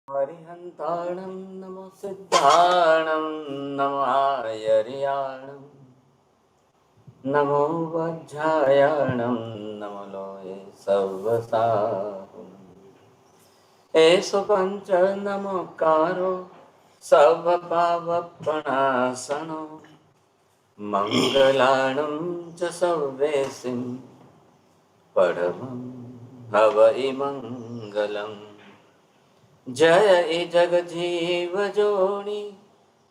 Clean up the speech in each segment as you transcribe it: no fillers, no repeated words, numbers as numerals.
हरिहन्ताणं नमो सिद्धाणं नमो आयर्याणं नमो वज्रायणं नमो लोये सर्वसाहुं एषु पञ्च नमोकारो सर्वपावप्रणाशनो मङ्गलाणं च सर्वेसिं परमं हवै मङ्गलम् जय जगजीव जोनि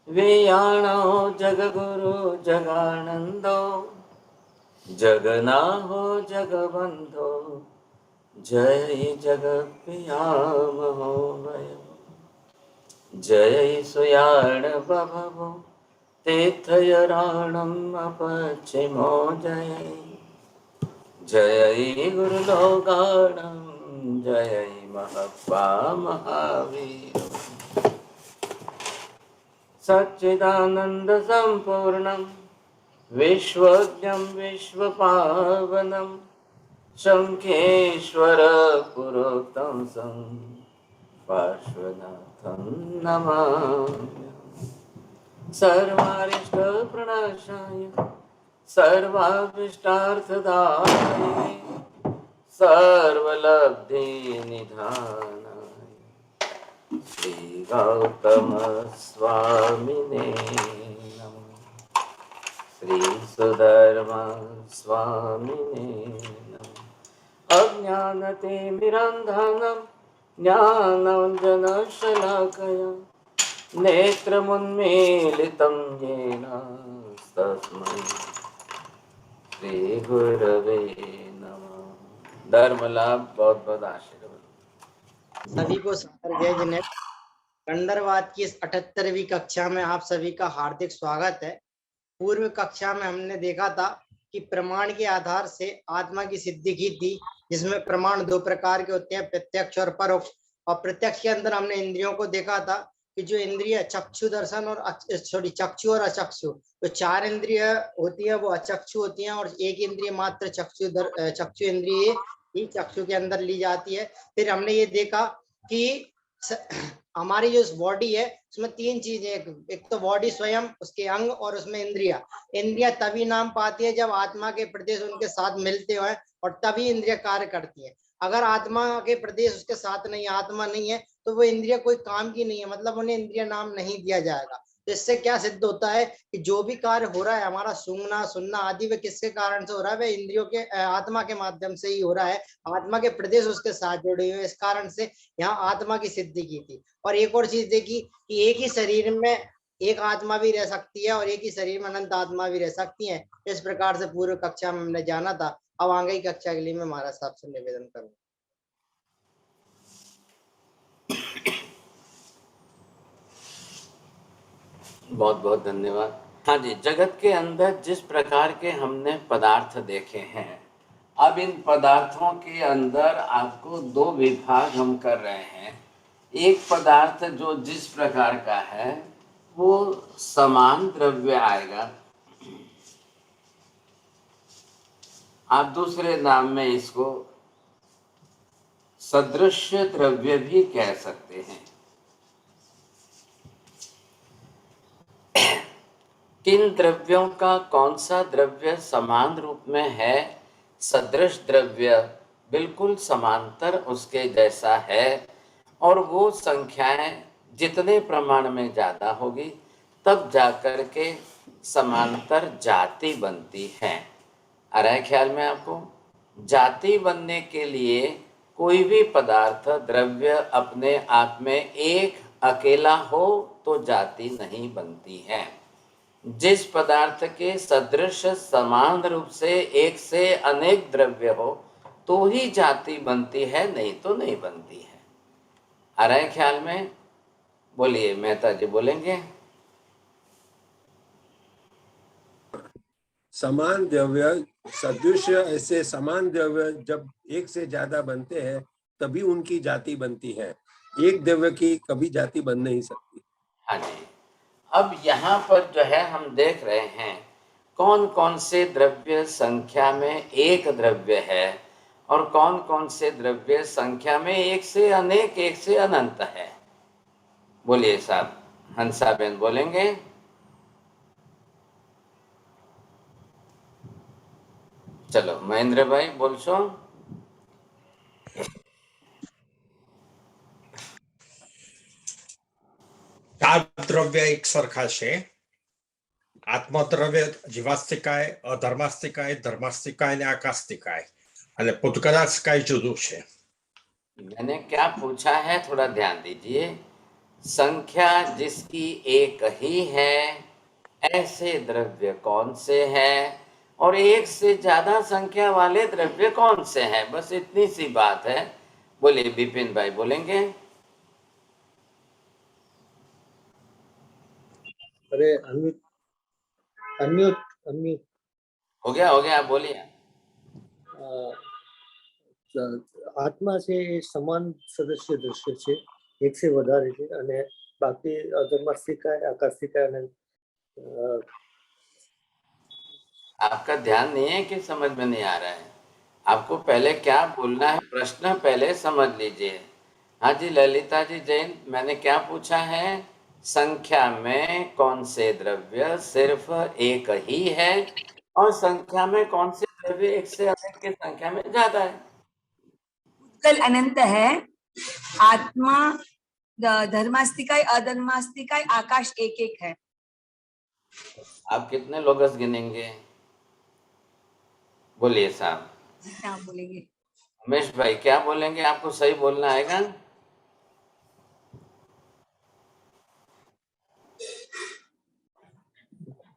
वेयाणो जगगुरु जगानंदो जगनाहो जगबंधो जय जगपियामहो भय जय सुयाण बभवो तीर्थयराणम् अपचिमो जय जय गुरुलोकाणं जय महत्वा महावीर सच्चिदानंद संपूर्णं विश्वज्ञं विश्वपावनं शंखेश्वर पुरोक्तं सं पार्श्वनाथं नमामि सर्वारिष्ट प्रणाशाय सर्वाभीष्टार्थदायिने सर्वलब्धि निधानाय श्री गौतम स्वामिने नमः श्री सुधर्मा स्वामिने नमः अज्ञानतिमिरान्धनं ज्ञानाञ्जनशलाकया नेत्रमुन्मीलितं येन तस्मै श्री गुरवे नमः। धर्म लाभ बहुत बहुत आशीर्वाद सभी को सादर जय जनेत। कंडरवाद की इस 78वीं कक्षा में आप सभी का हार्दिक स्वागत है। पूर्व कक्षा में हमने देखा था कि प्रमाण के आधार से आत्मा की सिद्धि की थी, जिसमें प्रमाण दो प्रकार के होते हैं, प्रत्यक्ष और परोक्ष। और प्रत्यक्ष के अंदर हमने इंद्रियों को देखा था कि जो इंद्रिय चक्षु दर्शन और चक्षु और अचक्षु, तो चार इंद्रिय होती है वो अचक्षु होती हैं, और एक इंद्रिय मात्र चक्षु इंद्रिय ही चक्षु के अंदर ली जाती है। फिर हमने ये देखा कि हमारी जो बॉडी है उसमें तीन चीजें, एक तो बॉडी स्वयं, उसके अंग और उसमें इंद्रिया। इंद्रिया तभी नाम पाती है जब आत्मा के प्रदेश उनके साथ मिलते हैं, और तभी इंद्रिया कार्य करती है। अगर आत्मा के प्रदेश उसके साथ नहीं, आत्मा नहीं है, तो वो इंद्रिया कोई काम की नहीं है, मतलब उन्हें इंद्रिया नाम नहीं दिया जाएगा। तो इससे क्या सिद्ध होता है कि जो भी कार्य हो रहा है हमारा, सूंघना सुनना आदि, वह किसके कारण से हो रहा है? वह इंद्रियों के आत्मा के माध्यम से ही हो रहा है। आत्मा के प्रदेश उसके साथ जुड़े हुए, इस कारण से यहाँ आत्मा की सिद्धि की थी। और एक और चीज देखी कि एक ही शरीर में एक आत्मा भी रह सकती है और एक ही शरीर में अनंत आत्मा भी रह सकती है। इस प्रकार से पूर्व कक्षा में हमने जाना था। अब आगे की कक्षा के लिए मैं महाराज साहब से निवेदन करूँ। बहुत बहुत धन्यवाद। हाँ जी, जगत के अंदर जिस प्रकार के हमने पदार्थ देखे हैं, अब इन पदार्थों के अंदर आपको दो विभाग हम कर रहे हैं। एक पदार्थ जो जिस प्रकार का है वो समान द्रव्य आएगा, आप दूसरे नाम में इसको सदृश द्रव्य भी कह सकते हैं। किन द्रव्यों का कौन सा द्रव्य समान रूप में है? सदृश द्रव्य बिल्कुल समांतर उसके जैसा है, और वो संख्याएं जितने प्रमाण में ज़्यादा होगी तब जाकर के समांतर जाति बनती है। आ रहा है ख्याल में आपको? जाति बनने के लिए कोई भी पदार्थ द्रव्य अपने आप में एक अकेला हो तो जाति नहीं बनती है। जिस पदार्थ के सदृश समान रूप से एक से अनेक द्रव्य हो तो ही जाति बनती है, नहीं तो नहीं बनती है। आ रहा है ख्याल में? बोलिए, मेहता जी बोलेंगे। समान द्रव्य सदृश, ऐसे समान द्रव्य जब एक से ज्यादा बनते हैं तभी उनकी जाति बनती है। एक द्रव्य की कभी जाति बन नहीं सकती। हाँ जी, अब यहाँ पर जो है हम देख रहे हैं कौन कौन से द्रव्य संख्या में एक द्रव्य है और कौन कौन से द्रव्य संख्या में एक से अनेक, एक से अनंत है। बोलिए साहब, हंसाबेन बोलेंगे। चलो महेंद्र भाई बोलशो। ચાર દ્રવ્ય એક સરખા છે. આત્મદ્રવ્ય જીવાસ્તિકાય, અધર્માસ્તિકાય, ધર્માસ્તિકાય અને આકાસ્તિકાય, અને પૂતગલાસ્તિકાય જુદું છે. मैंने क्या पूछा है थोड़ा ध्यान दीजिए। संख्या जिसकी एक ही है ऐसे द्रव्य कौन से हैं, और एक से ज्यादा संख्या वाले द्रव्य कौन से हैं, बस इतनी सी बात है। बोलिए विपिन भाई बोलेंगे। अरे अनम्यूट अनम्यूट अनम्यूट हो गया आप बोलिए। आत्मा से समान सदस्य दृश्य છે, એક से વધારે છે, અને બાકી અધર્માસ્તિકાય, આકાસ્તિકાય અને आपका ध्यान नहीं है कि समझ में नहीं आ रहा है? आपको पहले क्या बोलना है, प्रश्न पहले समझ लीजिए। हाँ जी ललिता जी जैन, मैंने क्या पूछा है? संख्या में कौन से द्रव्य सिर्फ एक ही है, और संख्या में कौन से द्रव्य एक से अधिक की संख्या में ज्यादा है? कल अनंत है, आत्मा धर्मास्तिकाय, अधर्मास्तिकाय, आकाश एक एक है। आप कितने लोगस गिनेंगे? बोलिए साहब। क्या बोलेंगे? उमेश भाई क्या बोलेंगे? आपको सही बोलना आएगा?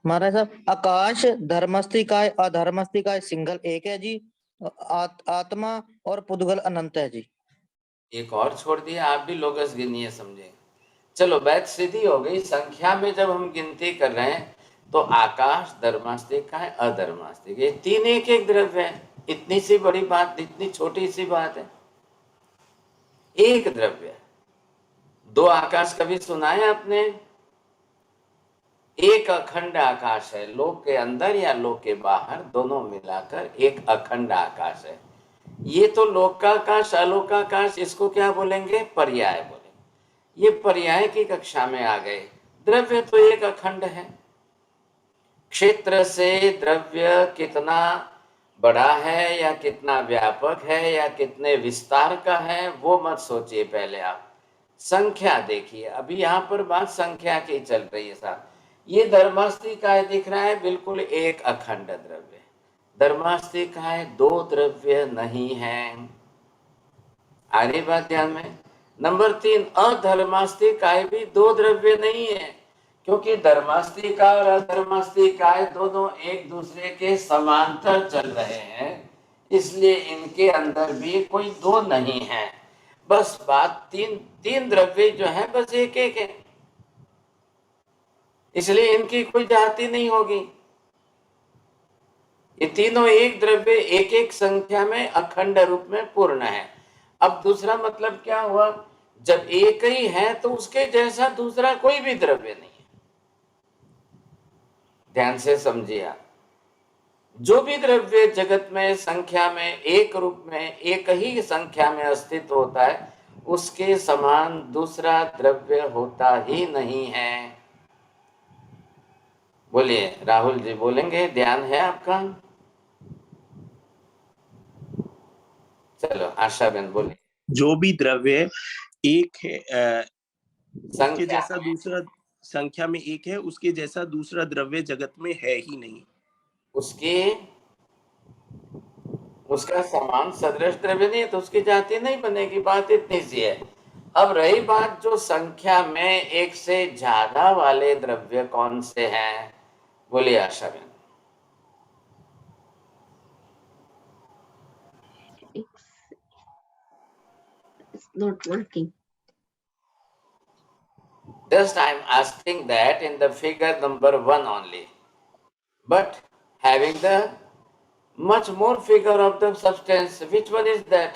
महाराज साहब, आकाश, धर्मास्तिकाय, अधर्मास्तिकाय सिंगल एक है जी, आत्मा और पुद्गल अनंत है जी। एक और छोड़ दिया, आप भी लोगस गिनिए, समझे? चलो बात सीधी हो गई। संख्या में जब हम गिनती कर रहे हैं तो आकाश, धर्मास्तिकाय, अधर्मास्तिकाय, ये तीन एक एक द्रव्य है। इतनी सी बड़ी बात, इतनी छोटी सी बात है। एक द्रव्य, दो आकाश कभी सुना है आपने? एक अखंड आकाश है, लोक के अंदर या लोक के बाहर, दोनों मिलाकर एक अखंड आकाश है। ये तो लोकाकाश, अलोकाकाश, इसको क्या बोलेंगे? पर्याय बोलेंगे। ये पर्याय की कक्षा में आ गए। द्रव्य तो एक अखंड है। क्षेत्र से द्रव्य कितना बड़ा है या कितना व्यापक है या कितने विस्तार का है वो मत सोचिए, पहले आप संख्या देखिए। अभी यहाँ पर बात संख्या की चल रही है साहब। ये धर्मास्तिकाय दिख रहा है, बिल्कुल एक अखंड द्रव्य। धर्मास्तिकाय दो द्रव्य नहीं है। आ रही बात ध्यान में? नंबर 3, अधर्मास्तिकाय भी दो द्रव्य नहीं है, क्योंकि धर्मास्तिकाय और अधर्मास्तिकाय दोनों एक दूसरे के समांतर चल रहे हैं, इसलिए इनके अंदर भी कोई दो नहीं है। बस बात तीन द्रव्य जो है बस एक एक है, इसलिए इनकी कोई जाति नहीं होगी। ये तीनों एक द्रव्य एक एक संख्या में अखंड रूप में पूर्ण है। अब दूसरा मतलब क्या हुआ? जब एक ही है तो उसके जैसा दूसरा कोई भी द्रव्य नहीं है। ध्यान से समझिए आप। जो भी द्रव्य जगत में संख्या में एक रूप में एक ही संख्या में अस्तित्व होता है, उसके समान दूसरा द्रव्य होता ही नहीं है। बोलिए राहुल जी बोलेंगे, ध्यान है आपका? चलो आशा बहन बोलिए। जो भी द्रव्य एक है उसके संख्या जैसा दूसरा, संख्या में एक है, उसके जैसा दूसरा द्रव्य जगत में है ही नहीं। उसका समान सदृश द्रव्य नहीं है तो उसकी जाति नहीं बनेगी। बात इतनी सी है। अब रही बात जो संख्या में एक से ज्यादा वाले द्रव्य कौन से हैं, बोलिए आशा बहन। It's not working. Just I am asking that in the figure number 1 only, but having the much more figure of the substance, which one is that?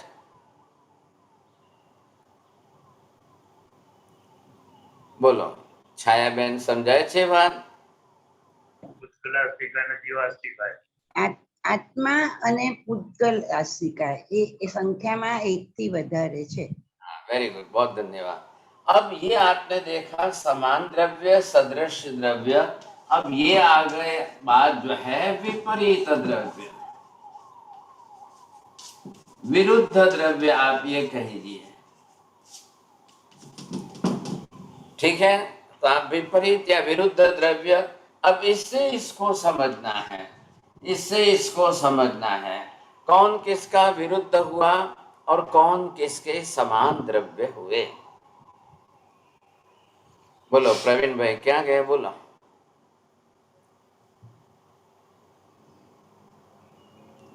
બોલો છાયા બેન સમજાય છે વાત? આત્મા અને પૂતગલ આસ્તિકાય એ સંખ્યામાં એક થી વધારે છે. વેરી ગુડ, बहुत धन्यवाद। अब ये आपने देखा समान द्रव्य, सदृश द्रव्य। अब ये आ गए बात जो है विपरीत द्रव्य, विरुद्ध द्रव्य, आप ये कहिए। ठीक है, तो आप विपरीत या विरुद्ध द्रव्य, अब इससे इसको समझना है, इससे इसको समझना है, कौन किसका विरुद्ध हुआ और कौन किसके समान द्रव्य हुए। बोलो प्रवीण भाई, क्या गए, बोलो।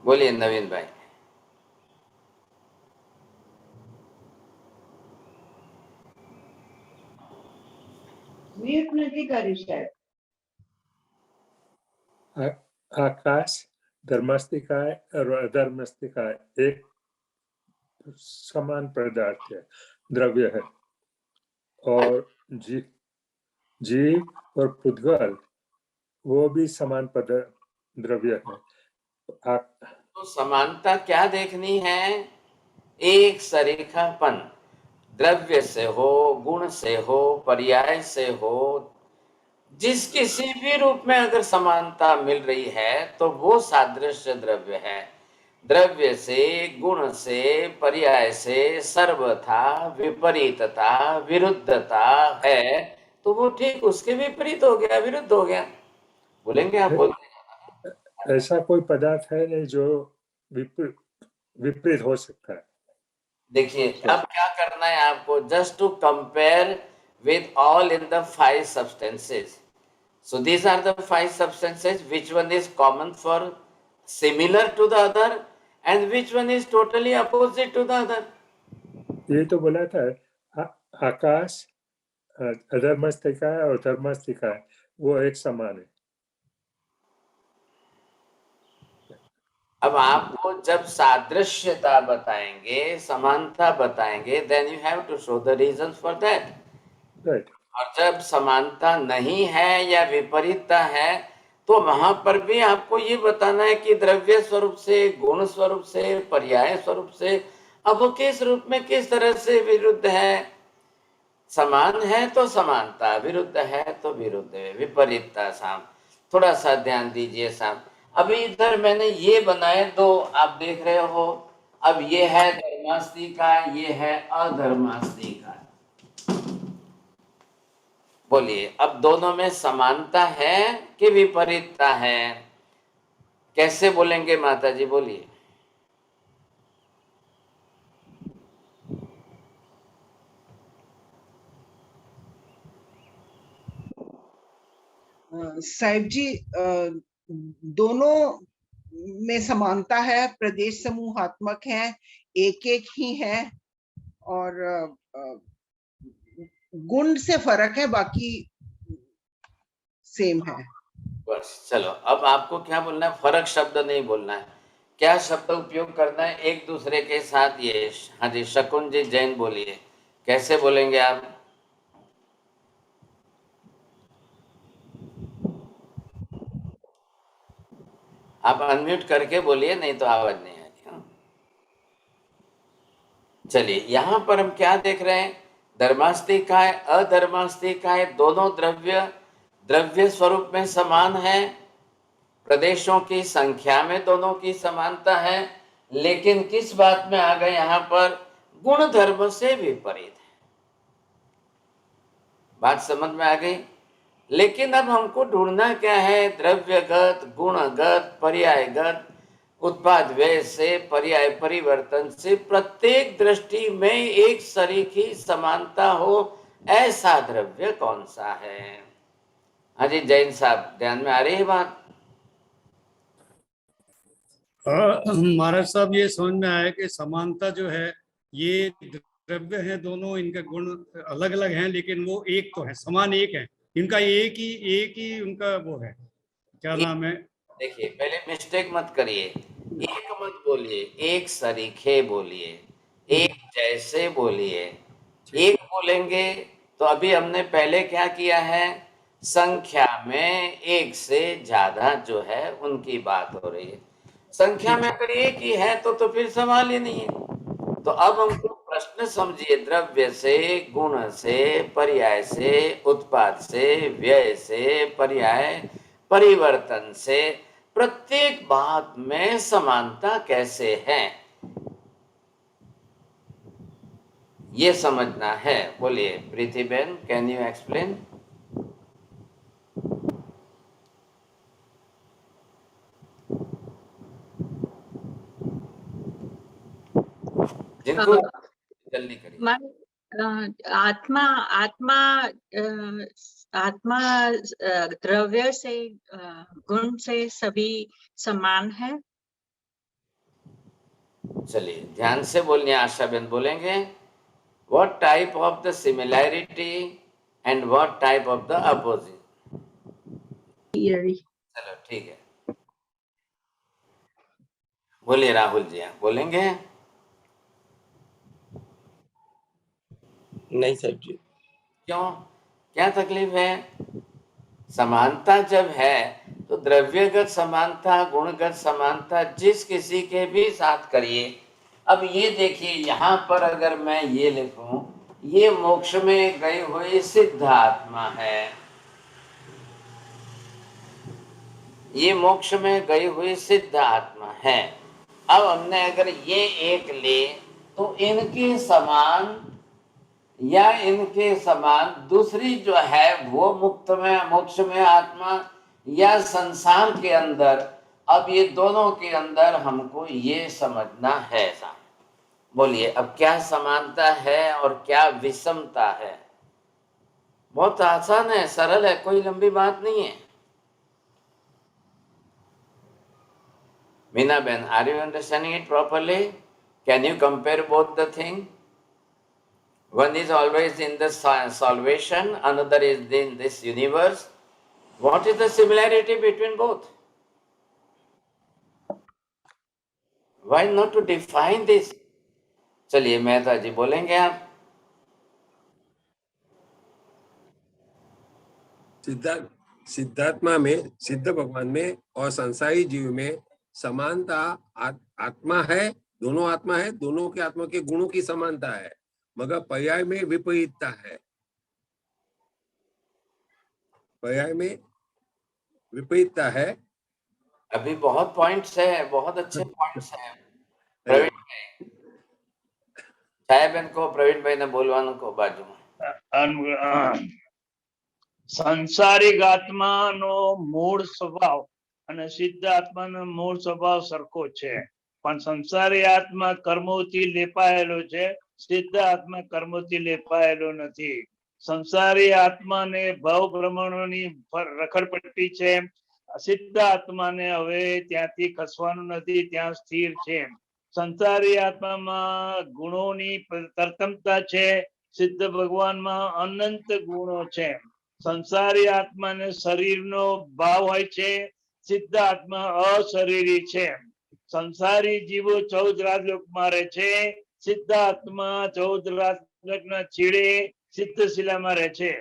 बोलिए नवीन भाई। म्यूट નથી કર્યું સાહેબ. आकाश, धर्मास्तिकाय और अधर्मास्तिकाय एक समान पदार्थ है, द्रव्य है, और जीव और पुद्गल वो भी समान द्रव्य है। तो समानता क्या देखनी है? एक सरीखापन, द्रव्य से हो, गुण से हो, पर्याय से हो, जिस किसी भी रूप में अगर समानता मिल रही है तो वो सादृश्य द्रव्य है। द्रव्य से, गुण से, पर्याय से सर्वथा विपरीतता, विरुद्धता है, तो वो ठीक उसके विपरीत हो गया, विरुद्ध हो गया। बोलेंगे आप? बोलेंगे ऐसा कोई पदार्थ है नहीं जो विपरीत हो सकता है। देखिए अब क्या करना है आपको, just to compare with all in the 5 substances. So these are the 5 substances, which one is common for, similar to the other, and which one is totally opposite to the other. ये तो बोला था आकाश, अधर्मास्तिका और धर्मास्तिका वो एक समान है। अब आपको जब सादृश्यता बताएंगे, समानता बताएंगे, then you have to show the reasons for that. Right. और जब समानता नहीं है या विपरीतता है तो वहां पर भी आपको ये बताना है कि द्रव्य स्वरूप से, गुण स्वरूप से, पर्याय स्वरूप से, अब वो किस रूप में किस तरह से विरुद्ध है। समान है तो समानता, विरुद्ध है तो विरुद्ध है, विपरीतता। साम थोड़ा सा ध्यान दीजिए साम। अभी इधर मैंने ये बनाए दो, आप देख रहे हो। अब ये है धर्मास्तिका, ये है अधर्मास्तिका। बोलिए अब दोनों में समानता है कि विपरीतता है? कैसे बोलेंगे माता जी, बोलिए। साहिब जी, दोनों में समानता है, प्रदेश समूहात्मक हैं, एक एक ही हैं, और गुण से फर्क है, बाकी सेम है। बस चलो, अब आपको क्या बोलना है? फर्क शब्द नहीं बोलना है। क्या शब्द उपयोग करना है एक दूसरे के साथ? ये हाँ जी, शकुन जी जैन बोलिए, कैसे बोलेंगे आप? आप अनम्यूट करके बोलिए, नहीं तो आवाज नहीं आ रही। चलिए यहाँ पर हम क्या देख रहे हैं? धर्मास्तिकाय, अधर्मास्तिकाय दोनों द्रव्य स्वरूप में समान है, प्रदेशों की संख्या में दोनों की समानता है, लेकिन किस बात में आ गए यहाँ पर? गुण धर्म से विपरीत है। बात समझ में आ गई? लेकिन अब हमको ढूंढना क्या है? द्रव्यगत, गुणगत, पर्यायगत, उत्पाद व्यय से, पर्याय परिवर्तन से प्रत्येक दृष्टि में एक सरीखी समानता हो, ऐसा द्रव्य कौन सा है? हाँ जी जैन साहब, ध्यान में आ रही है बात? महाराज साहब, ये समझ में आया कि समानता जो है, ये द्रव्य है दोनों, इनके गुण अलग अलग हैं लेकिन वो एक तो है, समान एक है, इनका एक ही उनका वो है, क्या नाम है? देखिए पहले मिस्टेक मत करिए, एक मत बोलिए, एक सरीखे बोलिए, एक जैसे बोलिए। एक बोलेंगे तो अभी हमने पहले क्या किया है? संख्या में एक से ज्यादा जो है उनकी बात हो रही है। संख्या में अगर एक ही है तो फिर सवाल ही नहीं है। तो अब हमको प्रश्न समझिए, द्रव्य से, गुण से, पर्याय से, उत्पाद से, व्यय से, पर्याय परिवर्तन से, प्रत्येक बात में समानता कैसे है ये समझना है। बोलिए प्रीति बेन, कैन यू एक्सप्लेन? जिनको जल्दी करिए। आत्मा आत्मा आत्मा द्रव्य से गुण से सभी समान है। चलिए ध्यान से बोलिए, आशा बेन बोलेंगे, what type of the similarity and what type of the opposite. चलो ठीक है, बोलिए राहुल जी, आप बोलेंगे? नहीं सर जी। क्यों, क्या तकलीफ है? समानता जब है तो द्रव्यगत समानता, गुणगत समानता जिस किसी के भी साथ करिए। अब ये देखिए, यहाँ पर अगर मैं ये लिखूं, ये मोक्ष में गई हुई सिद्ध आत्मा है, ये मोक्ष में गई हुई सिद्ध आत्मा है। अब हमने अगर ये एक ले तो इनके समान या इनके समान दूसरी जो है वो मुक्त में, मोक्ष में आत्मा या संसार के अंदर, अब ये दोनों के अंदर हमको ये समझना है। बोलिए अब क्या समानता है और क्या विषमता है? बहुत आसान है, सरल है, कोई लंबी बात नहीं है। Meena ben, are you understanding it properly? Can you compare both the thing? One is always in the salvation, another is in this universe. What is the similarity between both? Why not to define this? चलिए मेहता जी बोलेंगे आप। सिद्धात्मा में, सिद्ध भगवान में और संसारी जीव में समानता आत्मा है, दोनों आत्मा है, दोनों के आत्मा के गुणों की समानता है, मगर पर्याय में विपरीतता है। पर्याय में विपरीतता है। अभी बहुत पॉइंट्स है, बहुत अच्छे पॉइंट्स हैं। प्रवीण भाई, छाया बहन को प्रवीण भाई ने बोलवानो को बाजू में। સંસારિક આત્માનો મૂળ સ્વભાવ અને સિદ્ધ આત્માનો મૂળ સ્વભાવ સરખો છે, પણ સંસારી આત્મા કર્મોથી લેપાયેલો છે, સિદ્ધ આત્મા કર્મોથી લેપાયેલો નથી. સંસારી આત્માને ભાવ ભ્રમણોની રખડપટ્ટી છે, સિદ્ધ આત્માને હવે ત્યાંથી ખસવાનું નથી, ત્યાં સ્થિર છે. સંસારી આત્મામાં ગુણોની તરતમતા છે, સિદ્ધ ભગવાનમાં અનંત ગુણો છે. સંસારી આત્માને શરીરનો ભાવ હોય છે, સિદ્ધ આત્મા અશરીરી છે. સંસારી જીવો 14 રાજલોકમાં રહે છે, સિદ્ધ આત્મા 14 રાજલોકના છેડે सिद्ध शिला में रहे छे।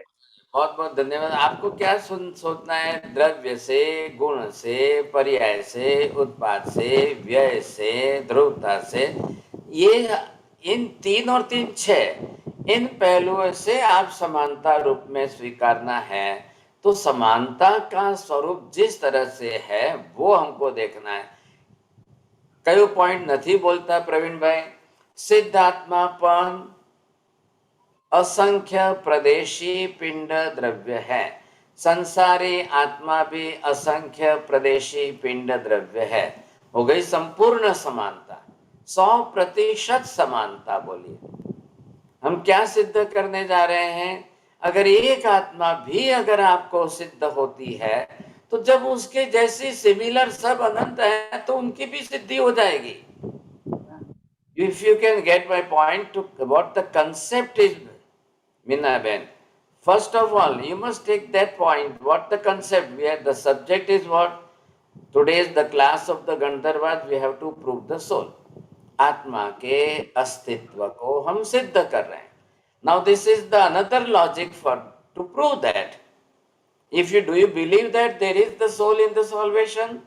बहुत बहुत धन्यवाद। आपको क्या सोचना है? द्रव्य से, गुण से, पर्याय से, उत्पाद से, व्यय से, ध्रुवता से, ये इन 3 और 3 6 इन पहलुओं से आप समानता रूप में स्वीकारना है। तो समानता का स्वरूप जिस तरह से है वो हमको देखना है। कई पॉइंट नहीं बोलता प्रवीण भाई। सिद्धात्मापन असंख्य प्रदेशी पिंड द्रव्य है, संसारी आत्मा भी असंख्य प्रदेशी पिंड द्रव्य है। हो गई संपूर्ण समानता, 100% समानता। बोलिए हम क्या सिद्ध करने जा रहे हैं? अगर एक आत्मा भी अगर आपको सिद्ध होती है तो जब उसके जैसी सिमिलर सब अनंत है तो उनकी भी सिद्धि हो जाएगी। If you can get my point to what the concept is, Meena Ben, first of all, you must take that point. What the concept? We have the subject is what? Today is the class of the Gandharvad. We have to prove the soul. आत्मा के अस्तित्व को हम सिद्ध कर रहे हैं। Now this is the another logic for to prove that. If you do you believe that there is the soul in the salvation?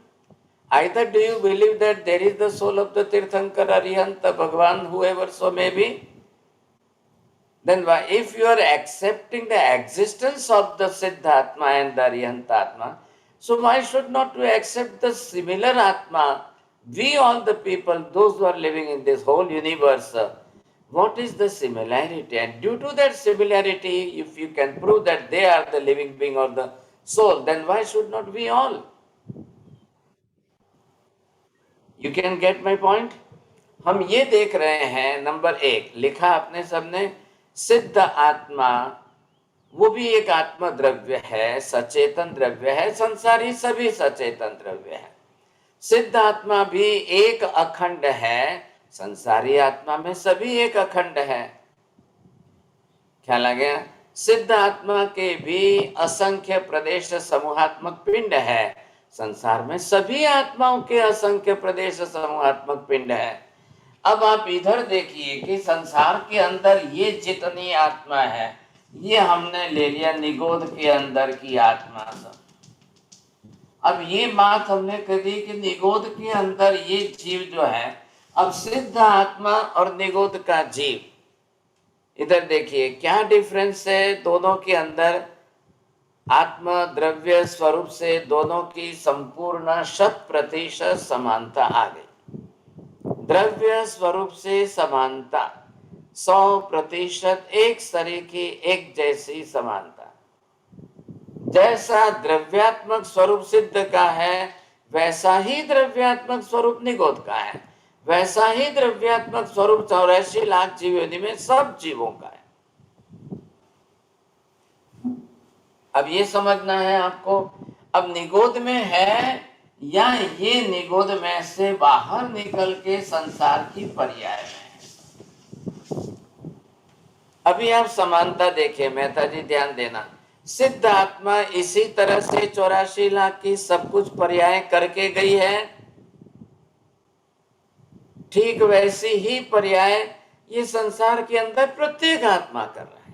Either do you believe that there is the soul of the Tirthankar, Arihant, Bhagwan, whoever so may be? Then why, if you are accepting the existence of the Siddhatma and the Aryantatma, so why should not you accept the similar Atma? We all the people, those who are living in this whole universe, what is the similarity? And due to that similarity, if you can prove that they are the living being or the soul, then why should not we all? You can get my point? हम ये देख रहे हैं, number 1 लिखा आपने सबने, सिद्ध आत्मा वो भी एक आत्मा द्रव्य है, सचेतन द्रव्य है, संसारी सभी सचेतन द्रव्य है। सिद्ध आत्मा भी एक अखंड है, संसारी आत्मा में सभी एक अखंड है। ख्याल आ गया? सिद्ध आत्मा के भी असंख्य प्रदेश समूहात्मक पिंड है, संसार में सभी आत्माओं के असंख्य प्रदेश समूहात्मक पिंड है। अब आप इधर देखिए कि संसार के अंदर ये जितनी आत्मा है, ये हमने ले लिया निगोध के अंदर की आत्मा सब। अब ये बात हमने कह दी कि निगोध के अंदर ये जीव जो है, अब सिद्ध आत्मा और निगोध का जीव, इधर देखिए क्या डिफरेंस है दोनों के अंदर। आत्मा द्रव्य स्वरूप से दोनों की संपूर्ण 100% समानता आ गई। द्रव्य स्वरूप से समानता 100% एक सरी की एक जैसी समानता। जैसा द्रव्यात्मक स्वरूप सिद्ध का है, वैसा ही द्रव्यात्मक स्वरूप निगोध का है, वैसा ही द्रव्यात्मक स्वरूप 84 लाख जीव योनि में सब जीवों का है। अब ये समझना है आपको। अब निगोध में है या ये निगोध में से बाहर निकल के संसार की पर्याय में है। अभी आप समानता देखिए, मेहता जी ध्यान देना। सिद्ध आत्मा इसी तरह से 84 लाख की सब कुछ पर्याय करके गई है, ठीक वैसी ही पर्याय ये संसार के अंदर प्रत्येक आत्मा कर रहा है।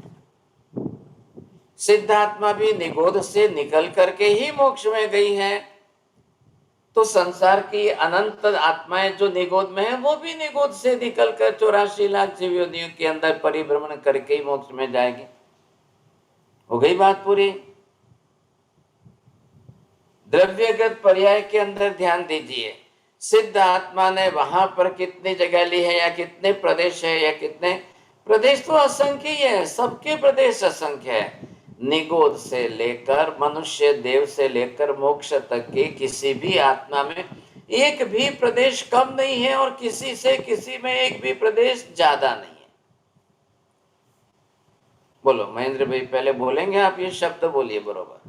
सिद्ध आत्मा भी निगोध से निकल करके ही मोक्ष में गई है, तो संसार की अनंत आत्माएं जो निगोध में है, वो भी निगोध से निकलकर 84 लाख जीव योनियों के अंदर परिभ्रमण करके ही मोक्ष में जाएगी। हो गई बात पूरी। द्रव्यगत पर्याय के अंदर ध्यान दीजिए, सिद्ध आत्मा ने वहां पर कितनी जगह ली है, या कितने प्रदेश है, या कितने प्रदेश तो असंख्य ही है, सबके प्रदेश असंख्य है। निगोध से लेकर मनुष्य देव से लेकर मोक्ष तक के किसी भी आत्मा में एक भी प्रदेश कम नहीं है, और किसी से किसी में एक भी प्रदेश ज्यादा नहीं है। बोलो महेंद्र भाई, पहले बोलेंगे आप, ये शब्द बोलिए बरोबर।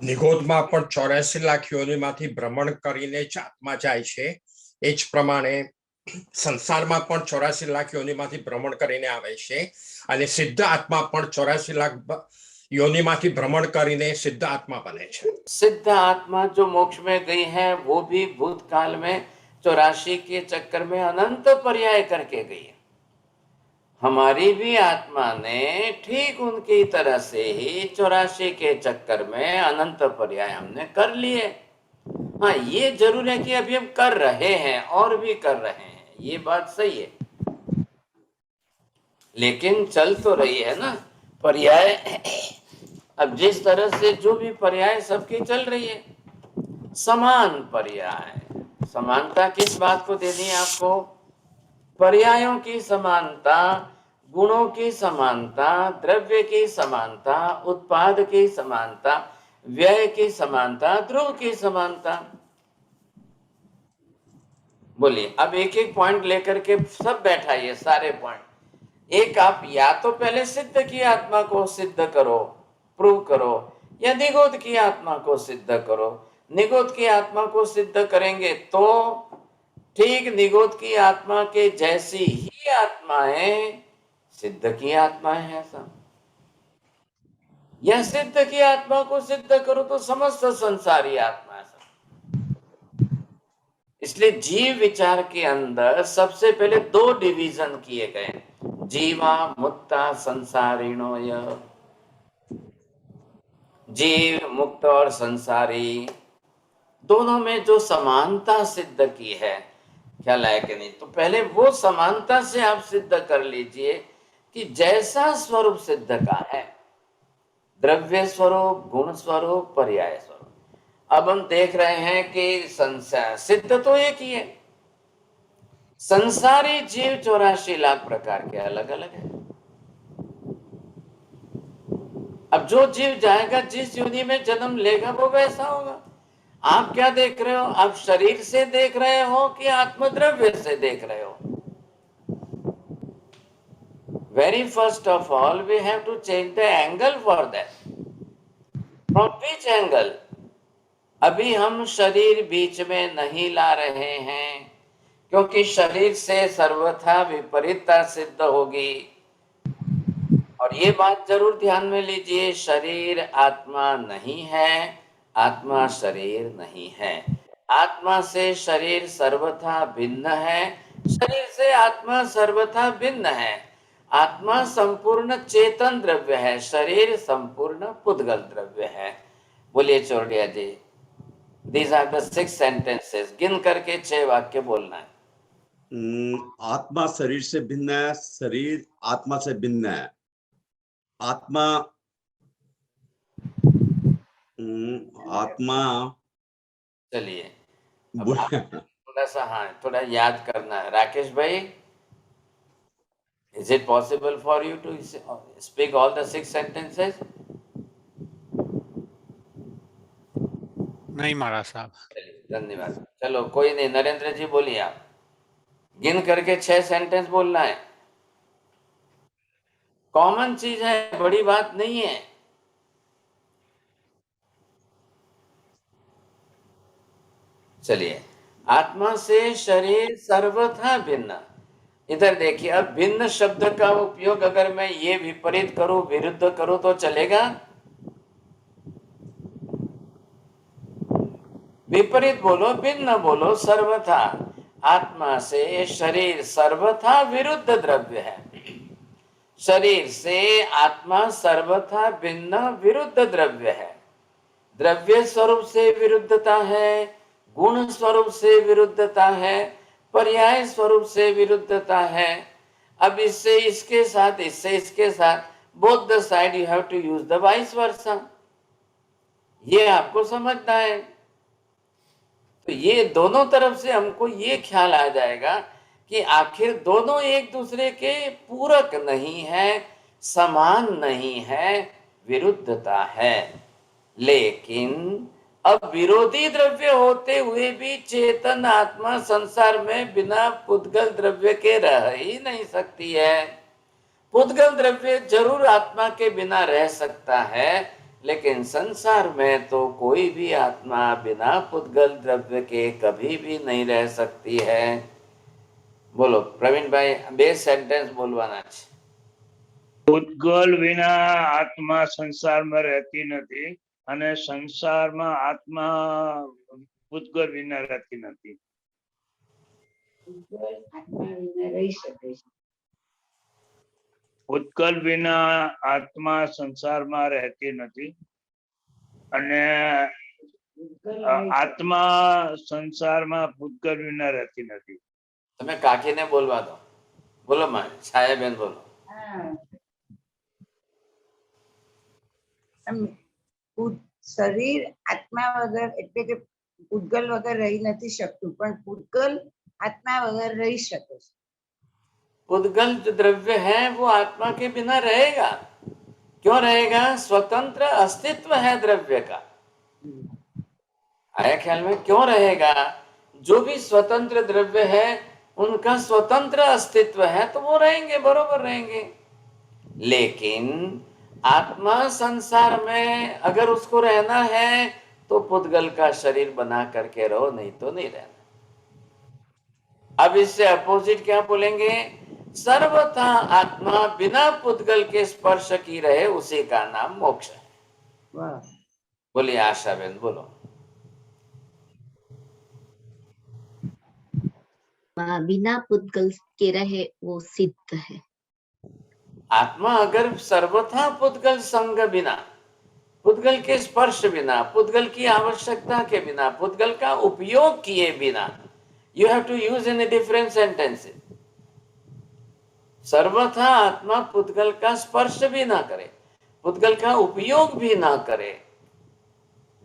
નિગોધમાં પણ 84 લાખ યોનિમાંથી ભ્રમણ કરીને જ આત્મા જાય છે, એ જ પ્રમાણે સંસારમાં પણ 84 લાખ યોનિમાંથી ભ્રમણ કરીને આવે છે, અને સિદ્ધ આત્મા પણ 84 લાખ યોનિમાંથી ભ્રમણ કરીને સિદ્ધ આત્મા બને છે। सिद्ध आत्मा जो मोक्ष में गई है, वो भी भूतकाल में 84 के चक्कर में अनंत पर्याय करके गई है। हमारी भी आत्मा ने ठीक उनकी तरह से ही 84 के चक्कर में अनंत पर्याय हमने कर लिए। हाँ, ये जरूर है कि अभी हम कर रहे हैं और भी कर रहे हैं, ये बात सही है, लेकिन चल तो रही है ना पर्याय। अब जिस तरह से जो भी पर्याय सबकी चल रही है, समान पर्याय। समानता किस बात को देनी है आपको? पर्यायों की समानता, गुणों की समानता, द्रव्य की समानता, उत्पाद की समानता, व्यय की समानता, ध्रुव की समानता। बोलिए, अब एक एक पॉइंट लेकर के सब बैठाइए, सारे पॉइंट। एक, आप या तो पहले सिद्ध की आत्मा को सिद्ध करो, प्रूव करो, या निगोध की आत्मा को सिद्ध करो। निगोध की आत्मा को सिद्ध करेंगे तो ठीक निगोध की आत्मा के जैसी ही आत्माएं सिद्ध की आत्माएं हैं सब। यह सिद्ध की आत्मा को सिद्ध करो तो समस्त संसारी आत्मा है सब। इसलिए जीव विचार के अंदर सबसे पहले 2 डिवीजन किए गए, जीवा मुक्ता संसारिणो। यह जीव मुक्त और संसारी दोनों में जो समानता सिद्ध की है, ख्याल आया कि नहीं? तो पहले वो समानता से आप सिद्ध कर लीजिए कि जैसा स्वरूप सिद्ध का है, द्रव्य स्वरूप, गुण स्वरूप, पर्याय स्वरूप। अब हम देख रहे हैं कि संसार सिद्ध तो एक ही है, संसारी जीव 84 लाख प्रकार के अलग अलग है। अब जो जीव जाएगा, जिस योनि में जन्म लेगा, वो वैसा होगा। आप क्या देख रहे हो? आप शरीर से देख रहे हो कि आत्मद्रव्य से देख रहे हो? Very first of all, we have to change the angle for that. From which angle? अभी हम शरीर बीच में नहीं ला रहे हैं, क्योंकि शरीर से सर्वथा विपरीतता सिद्ध होगी। और ये बात जरूर ध्यान में लीजिए, शरीर आत्मा नहीं है, आत्मा शरीर नहीं है। आत्मा से शरीर सर्वथा भिन्न है, शरीर से आत्मा सर्वथा भिन्न है। आत्मा संपूर्ण चेतन द्रव्य है, शरीर संपूर्ण पुद्गल द्रव्य है। बोलिए चौरडिया जी। These are the 6 sentences. गिन करके 6 वाक्य बोलना है। आत्मा शरीर से भिन्न है, शरीर आत्मा से भिन्न है। आत्मा चलिए थोड़ा सा, हाँ, थोड़ा याद करना है। राकेश भाई, is it possible for you to speak all the 6 sentences? नहीं महाराज साहब। धन्यवाद। चलो कोई नहीं, नरेंद्र जी बोलिए। आप गिन करके 6 सेंटेंस बोलना है। कॉमन चीज है, बड़ी बात नहीं है। चलिए, आत्मा से शरीर सर्वथा भिन्न। इधर देखिए, अब भिन्न शब्द का उपयोग अगर मैं ये विपरीत करूं, विरुद्ध करूं तो चलेगा? विपरीत बोलो, भिन्न बोलो, सर्वथा। आत्मा से शरीर सर्वथा विरुद्ध द्रव्य है। शरीर से आत्मा सर्वथा भिन्न विरुद्ध द्रव्य है। द्रव्य स्वरूप से विरुद्धता है, गुण स्वरूप से विरुद्धता है, पर्याय स्वरूप से विरुद्धता है। अब इससे इसके साथ, इससे इसके साथ, both the side you have to use the vice versa. ये आपको समझना है। तो ये दोनों तरफ से हमको ये ख्याल आ जाएगा कि आखिर दोनों एक दूसरे के पूरक नहीं है, समान नहीं है, विरुद्धता है। लेकिन अब विरोधी द्रव्य होते हुए भी चेतन आत्मा संसार में बिना पुद्गल द्रव्य के रह ही नहीं सकती है। पुद्गल द्रव्य जरूर आत्मा के बिना रह सकता है, लेकिन संसार में तो कोई भी आत्मा बिना पुद्गल द्रव्य के कभी भी नहीं रह सकती है। बोलो प्रवीण भाई, 2 सेंटेंस बोलवाना છે। પુદ્ગલ વિના આત્મા સંસારમાં રહેતી નથી અને સંસારમાં આત્મા પુદ્ગલ વિના રહેતી નથી। પુદ્ગલ વિના આત્મા સંસારમાં રહેતી નથી અને આત્મા સંસારમાં પુદ્ગલ વિના રહેતી નથી। તમે કાકીને બોલવા દો। બોલો માં, છાયાબેન બોલો। શરીર આત્મા વગર એટલે કે પૂતગલ વગર રહી નથી શકતું, પણ પૂતગલ આત્મા વગર રહી શકે છે। पुद्गल जो द्रव्य है वो आत्मा के बिना रहेगा। क्यों रहेगा? स्वतंत्र अस्तित्व है द्रव्य का। आया ख्याल में? क्यों रहेगा? जो भी स्वतंत्र द्रव्य है उनका स्वतंत्र अस्तित्व है, तो वो रहेंगे, बरोबर रहेंगे। लेकिन आत्मा संसार में अगर उसको रहना है तो पुद्गल का शरीर बना करके रहो, नहीं तो नहीं रहना। अब इससे अपोजिट क्या बोलेंगे? सर्वथा आत्मा बिना पुद्गल के स्पर्श की रहे, उसी का नाम मोक्ष है। बोलिए आशा बेन, बोलो। बिना पुद्गल के रहे वो सिद्ध है। आत्मा अगर सर्वथा पुद्गल संग बिना, पुद्गल के स्पर्श बिना, पुद्गल की आवश्यकता के बिना, पुद्गल का उपयोग किए बिना, You have to use in a different sentences. सर्वथा आत्मा पुद्गल का स्पर्श भी ना करे, पुद्गल का उपयोग भी ना करे,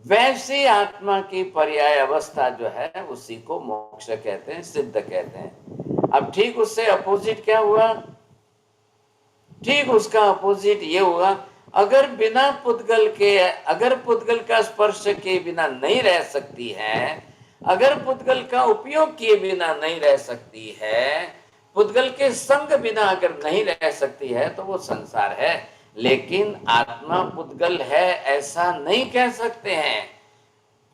वैसी आत्मा की पर्याय अवस्था जो है उसी को मोक्ष कहते हैं, सिद्ध कहते हैं। अब ठीक उससे अपोजिट क्या हुआ? ठीक उसका अपोजिट ये हुआ, अगर बिना पुद्गल के, अगर पुद्गल का स्पर्श के बिना नहीं रह सकती है, अगर पुद्गल का उपयोग किए बिना नहीं रह सकती है, पुद्गल के संग बिना अगर नहीं रह सकती है, तो वो संसार है। लेकिन आत्मा पुद्गल है ऐसा नहीं कह सकते हैं।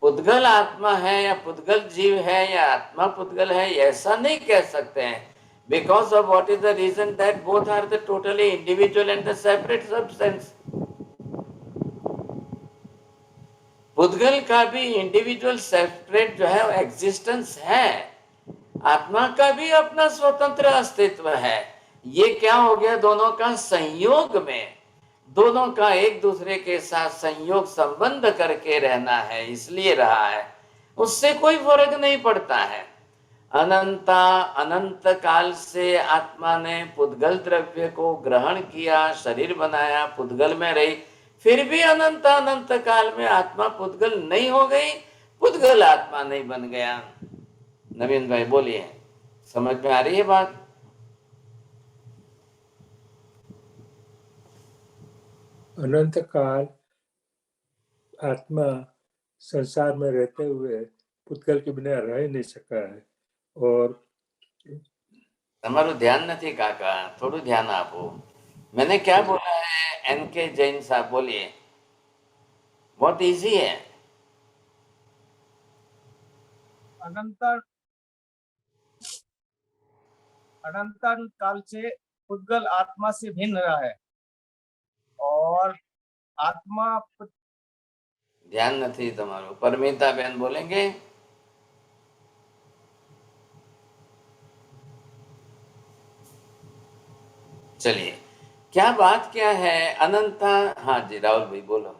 पुद्गल आत्मा है या पुद्गल जीव है या आत्मा पुद्गल है, ऐसा नहीं कह सकते हैं। Because of what is the reason that both are the totally individual and the separate substance. पुद्गल का भी इंडिविजुअल सेपरेट जो है एग्जिस्टेंस है, आत्मा का भी अपना स्वतंत्र अस्तित्व है। ये क्या हो गया? दोनों का संयोग में, दोनों का एक दूसरे के साथ संयोग संबंध करके रहना है, इसलिए रहा है, उससे कोई फर्क नहीं पड़ता है। अनंत काल से आत्मा ने पुद्गल द्रव्य को ग्रहण किया, शरीर बनाया, पुद्गल में रही, फिर भी अनंत काल में आत्मा पुद्गल नहीं हो गई, पुद्गल आत्मा नहीं बन गया। नवीन भाई बोलिए, समझ में आ रही है बात? अनंत काल आत्मा संसार में रहते हुए पुद्गल के बिना रह नहीं सका है। और તમારું ध्यान नहीं काका, थोड़ा ध्यान आपो। मैंने क्या बोला है? एनके जैन साहब बोलिए, बहुत इजी है। अनंत काल से पुद्गल आत्मा से भिन्न रहा है और आत्मा ध्यान नहीं तमारो। परमिता बहन बोलेंगे? चलिए, क्या बात क्या है? अनंता, हाँ जी राहुल भाई बोलो।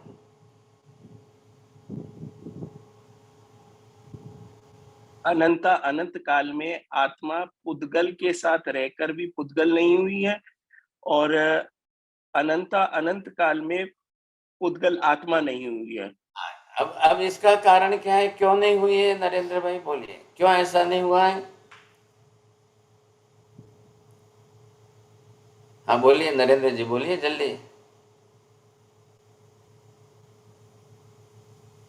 अनंत काल में आत्मा पुद्गल के साथ रहकर भी पुद्गल नहीं हुई है और अनंत काल में पुद्गल आत्मा नहीं हुई है। अब इसका कारण क्या है? क्यों नहीं हुई है? नरेंद्र भाई बोलिए, क्यों ऐसा नहीं हुआ है? हाँ बोलिए नरेंद्र जी, बोलिए जल्दी।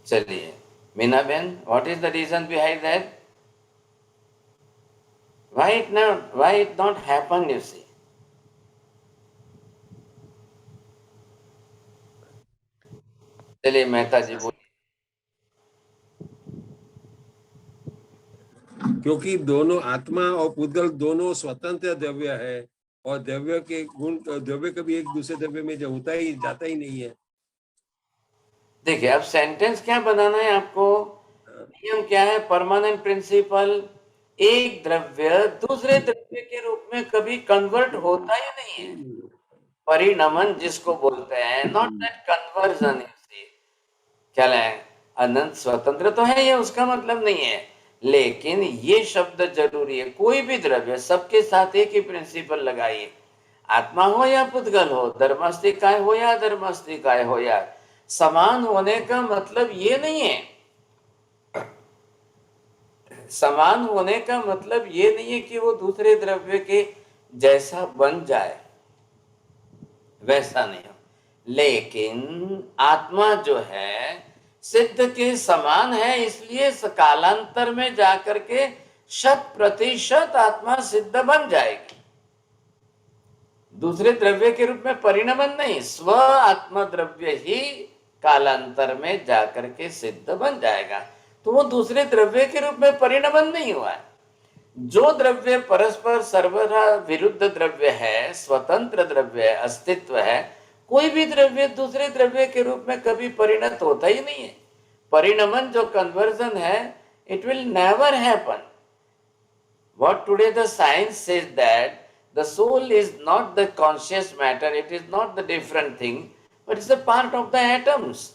चलिए मीना बहन, what is the reason behind that? Why it not happened, you see? चलिए मेहता जी बोलिए। क्योंकि दोनों आत्मा और पुद्गल दोनों स्वतंत्र द्रव्य है और द्रव्य के गुण, द्रव्य कभी एक दूसरे द्रव्य में जो होता ही जाता ही नहीं है। देखिए अब सेंटेंस क्या बनाना है आपको? नियम क्या है? परमानेंट प्रिंसिपल, एक द्रव्य दूसरे द्रव्य के रूप में कभी कन्वर्ट होता ही नहीं है। परिणमन जिसको बोलते हैं, नॉट दैट कन्वर्जन। क्या है? अनंत स्वतंत्र तो है, ये उसका मतलब नहीं है, लेकिन ये शब्द जरूरी है। कोई भी द्रव्य, सबके साथ एक ही प्रिंसिपल लगाइए, आत्मा हो या पुद्गल हो, धर्मास्तिकाय हो या अधर्मास्तिकाय हो, या समान होने का मतलब ये नहीं है। समान होने का मतलब ये नहीं है कि वो दूसरे द्रव्य के जैसा बन जाए, वैसा नहीं हो। लेकिन आत्मा जो है सिद्ध के समान है, इसलिए कालांतर में जाकर के 100% आत्मा सिद्ध बन जाएगी। दूसरे द्रव्य के रूप में परिणमन नहीं, स्व आत्मा द्रव्य ही कालांतर में जाकर के सिद्ध बन जाएगा। तो वो दूसरे द्रव्य के रूप में परिणमन नहीं हुआ है। जो द्रव्य परस्पर सर्वथा विरुद्ध द्रव्य है, स्वतंत्र द्रव्य है, अस्तित्व है, कोई भी द्रव्य दूसरे द्रव्य के रूप में कभी परिणत होता ही नहीं है। परिणमन जो कन्वर्जन है, it will never happen. What today the science says that the soul is not the conscious matter, it is not the different thing, but it's a part of the atoms.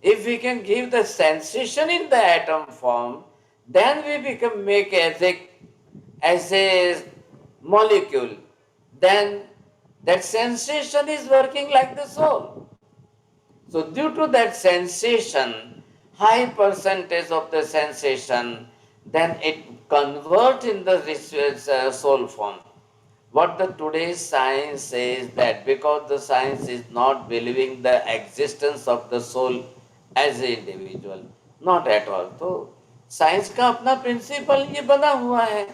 If we can give the sensation in the atom form, then we become make as a molecule, then that sensation is working like the soul. So due to that sensation, high percentage of the sensation, then it convert in the soul form. What the today's science says that because the science is not believing the existence of the soul as an individual, not at all. तो science का अपना principle ये बना हुआ है,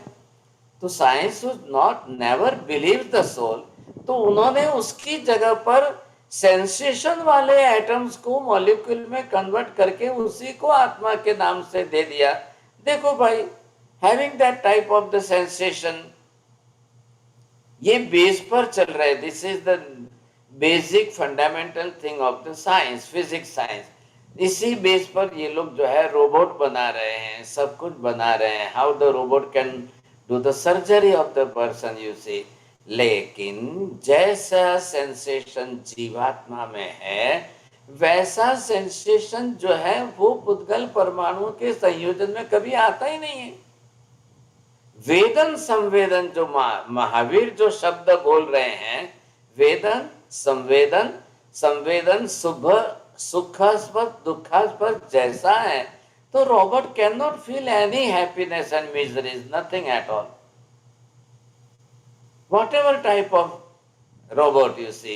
तो science not never believe the soul, तो उन्होंने उसकी जगह पर सेंसेशन वाले एटम्स को मॉलिक्यूल में कन्वर्ट करके उसी को आत्मा के नाम से दे दिया। देखो भाई, having that type of the sensation, ये बेस पर चल रहा है। This is the basic fundamental thing of the science, physics science. इसी बेस पर ये लोग जो है रोबोट बना रहे हैं, सब कुछ बना रहे हैं, how the robot can do the surgery of the person, you see. लेकिन जैसा सेंसेशन जीवात्मा में है, वैसा सेंसेशन जो है वो पुद्गल परमाणुओं के संयोजन में कभी आता ही नहीं है। वेदन संवेदन, जो महावीर जो शब्द बोल रहे हैं, वेदन संवेदन, संवेदन शुभ सुखास्पद दुखास्पद जैसा है, तो robot can not feel any happiness and miseries, nothing at all. Whatever type of robot you see,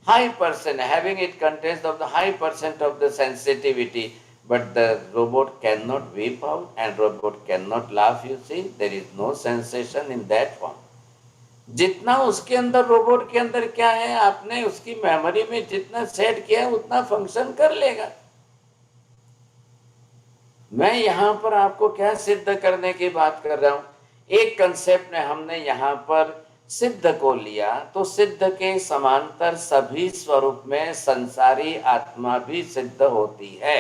high percent, having it contains of the high percent of the sensitivity, but the robot cannot weep out and robot cannot laugh, you see, there is no sensation in that form. जितना उसके अंदर, robot के अंदर क्या है, आपने उसकी memory में जितना सेट किया है उतना फंक्शन कर लेगा। मैं यहाँ पर आपको क्या सिद्ध करने की बात कर रहा हूँ, एक कंसेप्ट में हमने यहाँ पर सिद्ध को लिया, तो सिद्ध के समांतर सभी स्वरूप में संसारी आत्मा भी सिद्ध होती है,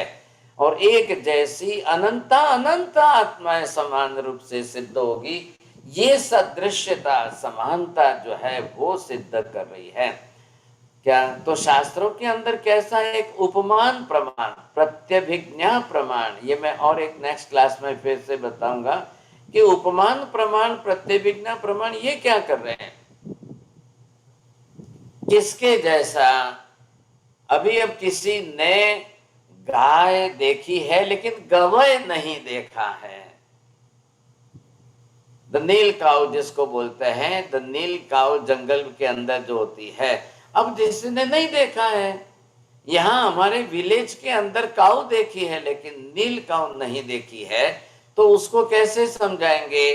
और एक जैसी अनंता अनंत आत्माएं समान रूप से सिद्ध होगी। ये सदृश्यता, समानता जो है वो सिद्ध कर रही है। क्या तो शास्त्रों के अंदर कैसा एक उपमान प्रमाण, प्रत्यभिज्ञा प्रमाण, ये मैं और एक नेक्स्ट क्लास में फिर से बताऊंगा कि उपमान प्रमाण, प्रत्यभिज्ञा प्रमाण ये क्या कर रहे हैं, किसके जैसा। अभी अब किसी ने गाय देखी है लेकिन गवय नहीं देखा है, द नील काउ जिसको बोलते हैं, द नील काउ जंगल के अंदर जो होती है। अब जिसने नहीं देखा है, यहाँ हमारे विलेज के अंदर काउ देखी है लेकिन नील काउ नहीं देखी है, तो उसको कैसे समझाएंगे,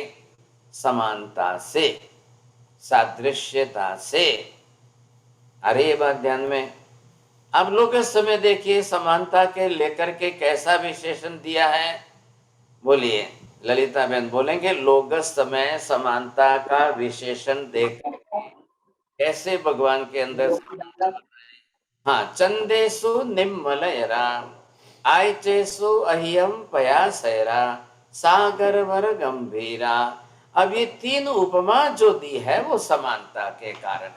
समानता से, सादृश्यता से। अरे ये बात ध्यान में, अब लोग इस समय देखिए समानता के लेकर के कैसा विशेषण दिया है, बोलिए ललिता बहन बोलेंगे, लोग समय समानता का विशेषण देकर कैसे भगवान के अंदर। हाँ, चंदेसु निम्मलयरा आयचेसु अहियम पयासैरा सागर वर गंभीरा। अब ये तीन उपमा जो दी है वो समानता के कारण।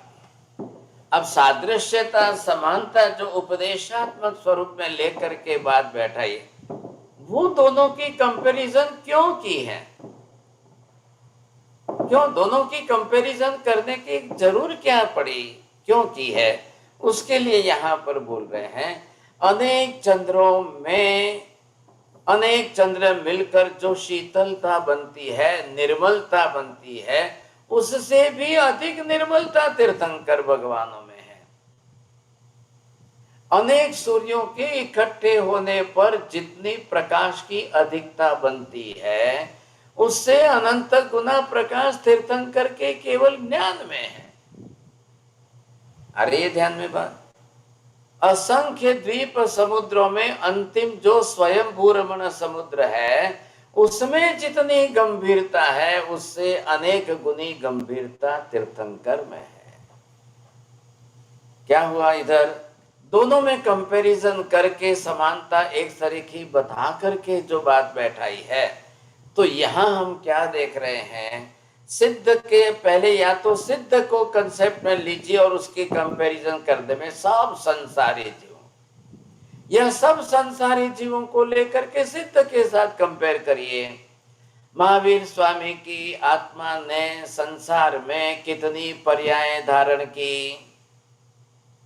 अब सादृश्यता, समानता जो उपदेशात्मक स्वरूप में लेकर के बात बैठाई, वो दोनों की कंपैरिजन क्यों की है, क्यों दोनों की कंपैरिजन करने की जरूर क्या पड़ी, क्यों की है, उसके लिए यहाँ पर बोल रहे हैं, अनेक चंद्रों में अनेक चंद्र मिलकर जो शीतलता बनती है, निर्मलता बनती है, उससे भी अधिक निर्मलता तीर्थंकर भगवानों में है। अनेक सूर्यों के इकट्ठे होने पर जितनी प्रकाश की अधिकता बनती है, उससे अनंत गुना प्रकाश तीर्थंकर के केवल ज्ञान में है। अरे ये ध्यान में बात, असंख्य द्वीप समुद्रों में अंतिम जो स्वयं भूरमण समुद्र है, उसमें जितनी गंभीरता है उससे अनेक गुनी गंभीरता तीर्थंकर में है। क्या हुआ, इधर दोनों में कंपैरिजन करके समानता एक तरीके बता करके जो बात बैठाई है, तो यहां हम क्या देख रहे हैं, सिद्ध के पहले या तो सिद्ध को कंसेप्ट में लीजिए और उसकी कंपैरिजन कर दे में सब संसारी जीवों, यह सब संसारी जीवों को लेकर के सिद्ध के साथ कंपेयर करिए। महावीर स्वामी की आत्मा ने संसार में कितनी पर्याय धारण की?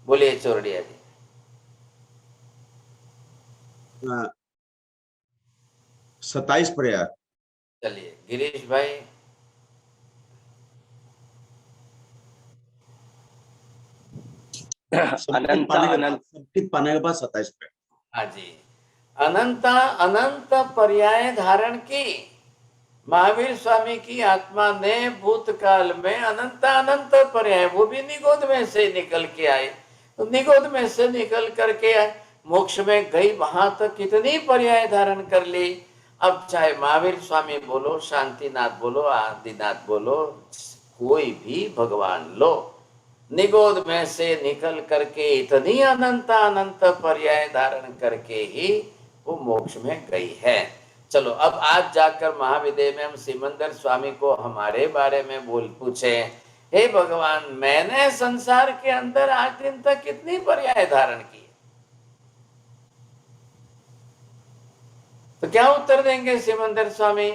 बोलिए चोरडिया जी। 27 पर्याय। चलिए गिरीश भाई। सबकित पाने के बाद 27 पर्याय। हाँ जी, अनंत अनंत पर्याय धारण की। महावीर स्वामी की आत्मा ने भूतकाल में अनंत अनंत पर्याय, वो भी निगोद में से निकल के आए, तो निगोद में से निकल करके मोक्ष में गई, वहां तक कितनी पर्याय धारण कर ली। अब चाहे महावीर स्वामी बोलो, शांतिनाथ बोलो, आदिनाथ बोलो, कोई भी भगवान लो, निगोद में से निकल करके इतनी अनंत अनंत पर्याय धारण करके ही वो मोक्ष में गई है। चलो अब आज जाकर महाविद्य में हम सिमंदर स्वामी को हमारे बारे में पूछे, हे भगवान, मैंने संसार के अंदर आज दिन तक कितनी पर्याय धारण की? तो क्या उत्तर देंगे सिमंदर स्वामी?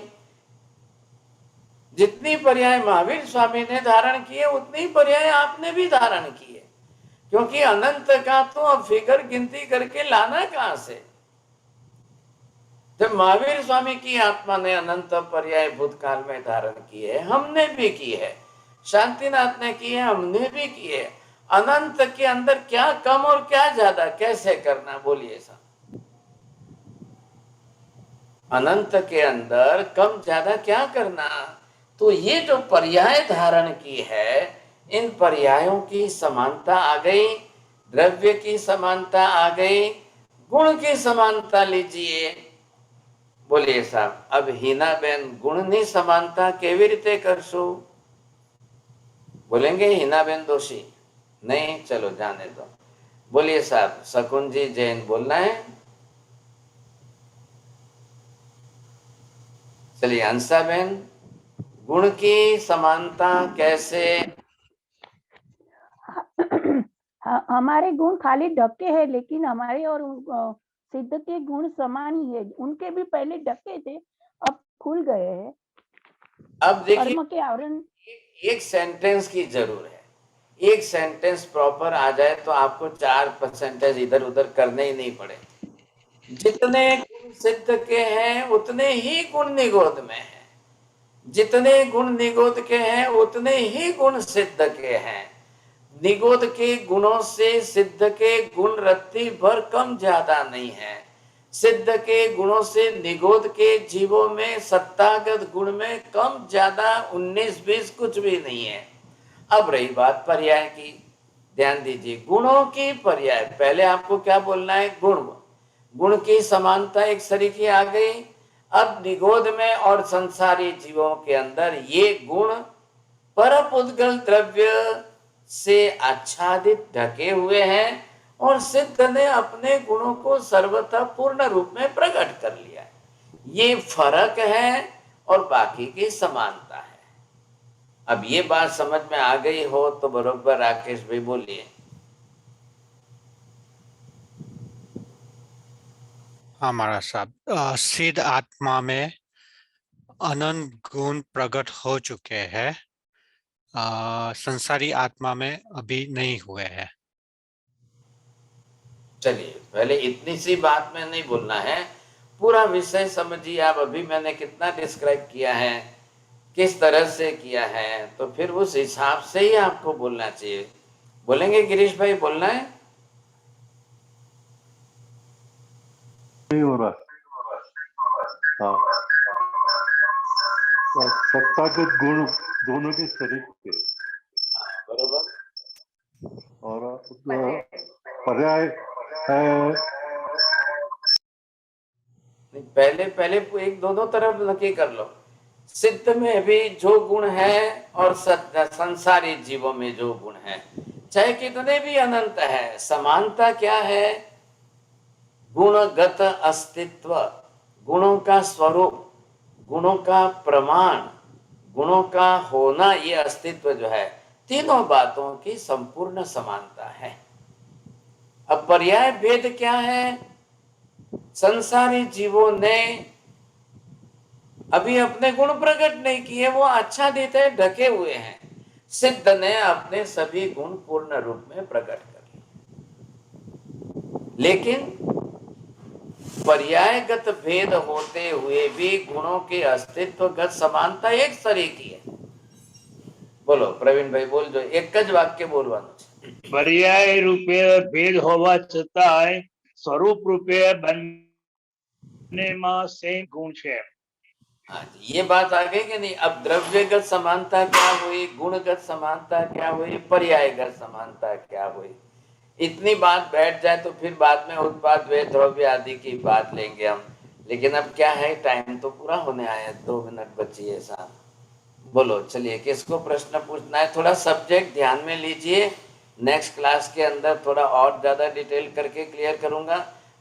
जितनी पर्याय महावीर स्वामी ने धारण किए उतनी पर्याय आपने भी धारण की है, क्योंकि अनंत का तो अब फिगर गिनती करके लाना कहां से? जब महावीर स्वामी की आत्मा ने अनंत पर्याय भूतकाल में धारण की है, हमने भी की है, शांतिनाथ ने की है, हमने भी की है। अनंत के अंदर क्या कम और क्या ज्यादा, कैसे करना? बोलिए साहब। अनंत के अंदर कम ज्यादा क्या करना? तो ये जो पर्याय धारण की है, इन पर्यायों की समानता आ गई, द्रव्य की समानता आ गई, गुण की समानता लीजिए। बोलिए साहब, अब हीना बेन गुणनी समानता केवी रीते करशो? बोलेंगे हीना बेन दोषी? नहीं, चलो जाने दो। बोलिए साहब, शकुन जी जैन बोलना है? चलिए हंसा बेन, गुण की समानता कैसे? हमारे गुण खाली ढके हैं, लेकिन हमारे और सिद्ध के गुण समान ही है। उनके भी पहले ढके थे, अब खुल गए हैं। अब देखिए, कर्म के आवरण। एक सेंटेंस की जरूर है, एक सेंटेंस प्रॉपर आ जाए तो आपको 4% इधर उधर करने ही नहीं पड़े। जितने गुण सिद्ध के हैं उतने ही गुण निगोद में हैं, जितने गुण निगोद के हैं उतने ही गुण सिद्ध के हैं। निगोद के गुणों से सिद्ध के गुण रत्ती भर कम ज्यादा नहीं है। सिद्ध के गुणों से निगोद के जीवों में सत्तागत गुण में कम ज्यादा 19-20 कुछ भी नहीं है। अब रही बात पर्याय की, ध्यान दीजिए, गुणों की पर्याय। पहले आपको क्या बोलना है? गुण। गुण की समानता एक सरीखी आ गई। अब निगोद में और संसारी जीवों के अंदर ये गुण परपुद्गल द्रव्य से आच्छादित ढके हुए हैं, और सिद्ध ने अपने गुणों को सर्वथा पूर्ण रूप में प्रकट कर लिया है। ये फर्क है और बाकी की समानता है। अब ये बात समझ में आ गई हो तो बरोबर राकेश भाई बोलिए। हाँ महाराज साहब, सिद्ध आत्मा में अनंत गुण प्रकट हो चुके हैं, संसारी आत्मा में अभी नहीं हुए हैं। चलिए, पहले इतनी सी बात में नहीं बोलना है, पूरा विषय समझिए आप। अभी मैंने कितना डिस्क्राइब किया है, किस तरह से किया है, तो फिर उस हिसाब से ही आपको बोलना चाहिए। बोलेंगे गिरीश भाई, बोलना है? नहीं हो रहा। हाँ, सत्तागत गुण दोनों के शरीर के, बरोबर, और पर्याय है। पहले एक दोनों तरफ नक्की कर लो। सिद्ध में भी जो गुण है और संसारी जीवों में जो गुण है, चाहे कितने भी अनंत है, समानता क्या है? गुणगत अस्तित्व, गुणों का स्वरूप, गुणों का प्रमाण, गुणों का होना, ये अस्तित्व जो है, तीनों बातों की संपूर्ण समानता है। अब पर्याय भेद क्या है? संसारी जीवों ने अभी अपने गुण प्रकट नहीं किए, वो आच्छादित है, ढके हुए हैं। सिद्ध ने अपने सभी गुण पूर्ण रूप में प्रकट कर लिए, लेकिन पर्यायगत भेद होते हुए भी गुणों के अस्तित्वगत समानता एक शरीर की है। बोलो प्रवीण भाई, बोल जो एक ज वाक्य बोलવાનું છે। पर्याय रूपे भेद होवा छतांय स्वरूप रूपे બંનેમાં सेम गुण છે। हाँ जी, ये बात आ गई कि नहीं। अब द्रव्यगत समानता क्या हुई, गुणगत समानता क्या हुई, पर्यायगत समानता क्या हुई। इतनी बात बैठ जाए तो फिर बाद में उत्पाद वे द्रव्य आदि की बात लेंगे हम। लेकिन अब क्या है, टाइम तो पूरा होने आया, 2 मिनट बची है साहब। बोलो चलिए, किसको प्रश्न पूछना है? थोड़ा सब्जेक्ट ध्यान में लीजिए, नेक्स्ट क्लास के अंदर थोड़ा और ज्यादा डिटेल करके क्लियर करूंगा।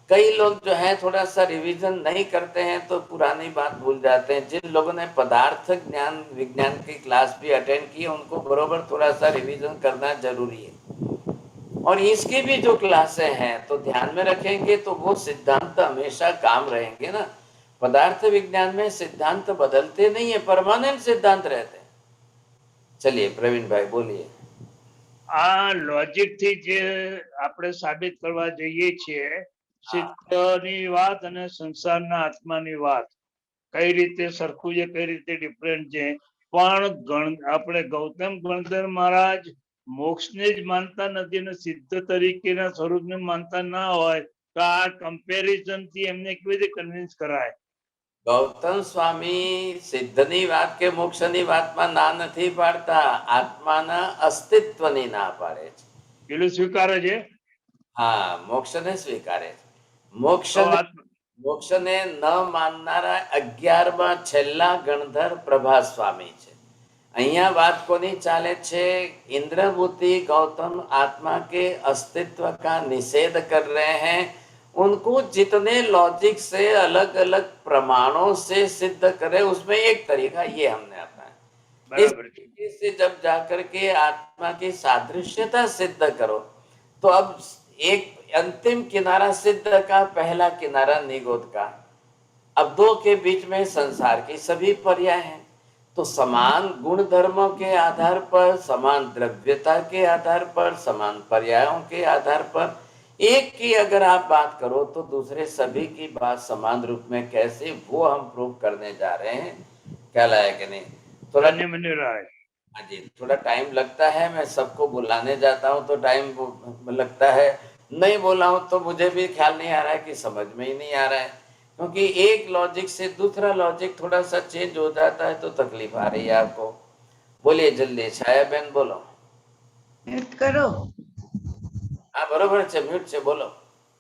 कई लोग जो है थोड़ा सा रिवीजन नहीं करते हैं तो पुरानी बात भूल जाते हैं। जिन लोगों ने पदार्थ ज्ञान विज्ञान की क्लास भी अटेंड की है, उनको बरोबर थोड़ा सा रिवीजन करना जरूरी है। और इसकी भी जो क्लासें हैं तो ध्यान में रखेंगे तो वो सिद्धांत हमेशा काम रहेंगे ना। पदार्थ विज्ञान में सिद्धांत बदलते नहीं है, परमानेंट सिद्धांत रहते हैं। चलिए प्रवीण भाई बोलिए। आ लॉजिक थी जे આપણે સાબિત કરવા જઈએ છીએ, સિદ્ધની વાત અને સંસારના આત્માની વાત કઈ રીતે સરખું છે, કઈ રીતે ડિફરન્ટ છે। પણ આપણે ગૌતમ ગણધર મહારાજ મોક્ષને જ માનતા નથી અને સિદ્ધ તરીકેના સ્વરૂપને માનતા ના હોય તો આ કમ્પેરિઝન થી એમને કેવી રીતે કન્વિન્સ કરાય? ગૌતમ સ્વામી સિદ્ધની વાત કે મોક્ષની વાતમાં ના નથી પાડતા, આત્માના અસ્તિત્વની ના પાડે છે। પેલું સ્વીકારે છે? હા, મોક્ષને સ્વીકારે છે। મોક્ષને ન માનનારા 11મા છેલ્લા ગણધર પ્રભા સ્વામી છે। અહીંયા बात कोनी चाले छे, इंद्रभूति गौतम आत्मा के अस्तित्व का निषेध कर रहे हैं। उनको जितने लॉजिक से अलग अलग प्रमाणों से सिद्ध करे, उसमें एक तरीका ये हमने अपनाया। इस तरीके से जब जाकर के आत्मा की सादृश्यता सिद्ध करो तो अब एक अंतिम किनारा सिद्ध का, पहला किनारा निगोद का। अब 2 के बीच में संसार की सभी पर्याय हैं। तो समान गुण धर्मों के आधार पर, समान द्रव्यता के आधार पर, समान पर्यायों के आधार पर एक की अगर आप बात करो तो दूसरे सभी की बात समान रूप में कैसे, वो हम प्रूव करने जा रहे हैं। क्या लाया कि नहीं? थोड़ा हाँ जी, थोड़ा टाइम लगता है। मैं सबको बुलाने जाता हूँ तो टाइम लगता है, नहीं बोला हूँ तो मुझे भी ख्याल नहीं आ रहा है कि समझ में ही नहीं आ रहा है, क्योंकि एक लॉजिक से दूसरा लॉजिक थोड़ा सा चेंज हो जाता है तो तकलीफ आ रही है आपको। बोलिए जल्दी, छाया बहन बोलो। म्यूट करो। हाँ बरोबर है, म्यूट से बोलो।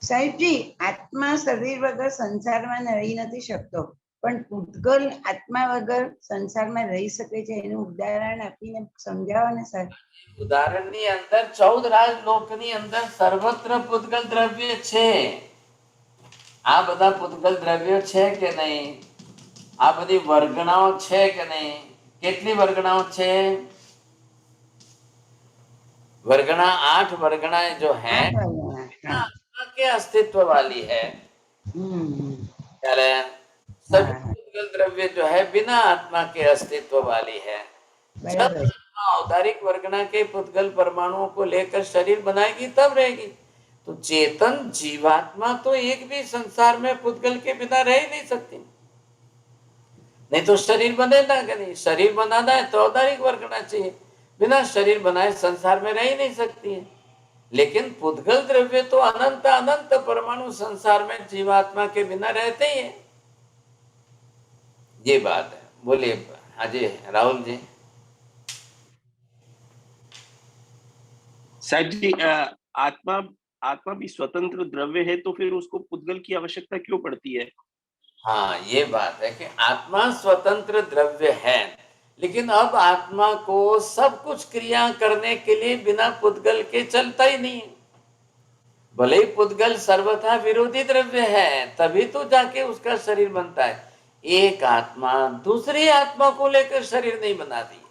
સાહેબજી, આત્મા શરીર વગર સંસારમાં રહી નથી શકતો, પણ પૂતગલ આત્મા વગર સંસારમાં રહી શકે છે, એનું ઉદાહરણ આપીને સમજાવો ને સાહેબ। ઉદાહરણની અંદર 14 રાજલોકની અંદર સર્વત્ર પૂતગલ દ્રવ્ય છે। આ બધા પૂતગલ દ્રવ્યો છે કે નહીં? આ બધી વર્ગણાઓ છે કે નહીં? કેટલી વર્ગણાઓ છે? वर्गणा 8 वर्गणाएं जो हैं आत्मा के अस्तित्व वाली है। सभी पूतगल द्रव्य जो है बिना आत्मा के अस्तित्व वाली है। जब आत्मा औदारिक वर्गणा के पूतगल परमाणुओं को लेकर शरीर बनाएगी तब रहेगी। तो चेतन जीवात्मा तो एक भी संसार में पूतगल के बिना रह ही नहीं सकती, नहीं तो शरीर बनेगा कि नहीं। शरीर बनाना है तो औदारिक वर्गणा चाहिए, बिना शरीर बनाए संसार में रह ही नहीं सकती है। लेकिन पूतगल द्रव्य तो अनंत अनंत परमाणु संसार में जीवात्मा के बिना रहते ही है। ये बात है। बोलिए हाँ जी राहुल जी। साहब जी, आत्मा आत्मा भी स्वतंत्र द्रव्य है तो फिर उसको पूतगल की आवश्यकता क्यों पड़ती है? हाँ, ये बात है कि आत्मा स्वतंत्र द्रव्य है, लेकिन अब आत्मा को सब कुछ क्रिया करने के लिए बिना पूतगल के चलता ही नहीं है। भले ही पूतगल सर्वथा विरोधी द्रव्य है, तभी तो जाके उसका शरीर बनता है। एक आत्मा दूसरी आत्मा को लेकर शरीर नहीं बनाती,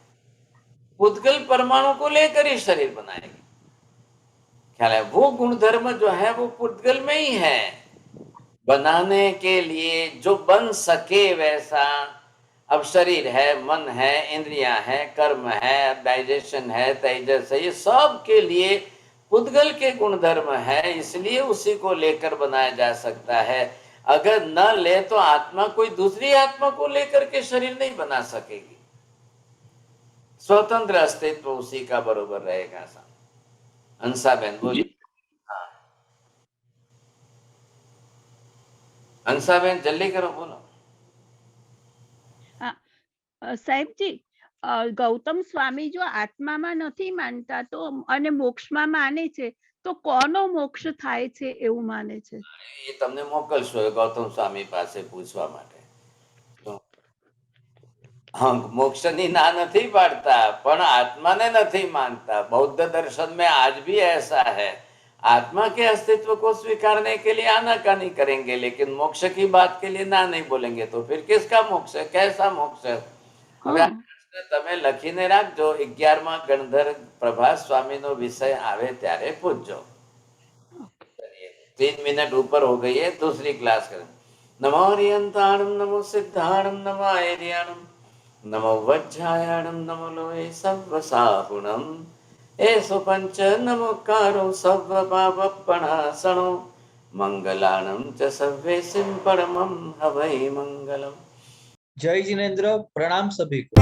पूतगल परमाणु को लेकर ही शरीर बनाएगी। ख्याल है? वो गुणधर्म जो है वो पूतगल में ही है। बनाने के लिए जो बन सके वैसा, अब शरीर है, मन है, इंद्रियां है, कर्म है, डाइजेशन है, तेजस है, ये सब के लिए पुद्गल के गुणधर्म है, इसलिए उसी को लेकर बनाया जा सकता है। अगर न ले तो आत्मा कोई दूसरी आत्मा को लेकर के शरीर नहीं बना सकेगी। स्वतंत्र अस्तित्व उसी का बरोबर रहेगा। हंसाबेन बोलिए। हाँ हंसाबेन जल्दी करो, बोलो। સાહેબજી ગૌતમ સ્વામી જો આત્મામાં નથી માનતા તો અને મોક્ષમાં માને છે તો કોનો મોક્ષ થાય છે એવું માને છે? એ તમને મોકલશો ગૌતમ સ્વામી પાસે પૂછવા માટે. હા, મોક્ષની ના નથી પાડતા પણ આત્માને નથી मानता। बौद्ध दर्शन में आज भी ऐसा है, आत्मा के अस्तित्व को स्वीकारने के लिए आनाकानी करेंगे, लेकिन मोक्ष की बात के लिए ना नहीं बोलेंगे। तो फिर किसका मोक्ष है, कैसा मोक्ष है? હવે તમે લખીને રાખજો, 11મા ગણધર પ્રભાસ સ્વામીનો વિષય આવે ત્યારે પૂછજો। 3 मिनट ऊपर हो गई है, दूसरी क्लास करें। नमो हरियंताणम, नमो सिद्धाणम, नमो ऐर्याणम, नमो वज्रायाणम, नमो लोहे सव्वसाहुणम, एषु पंच नमोकारो सव्वपापपणासनो, मंगलाणम च सर्वेसिं परमं हवै मंगलम। जय जिनेन्द्र, प्रणाम सभी को।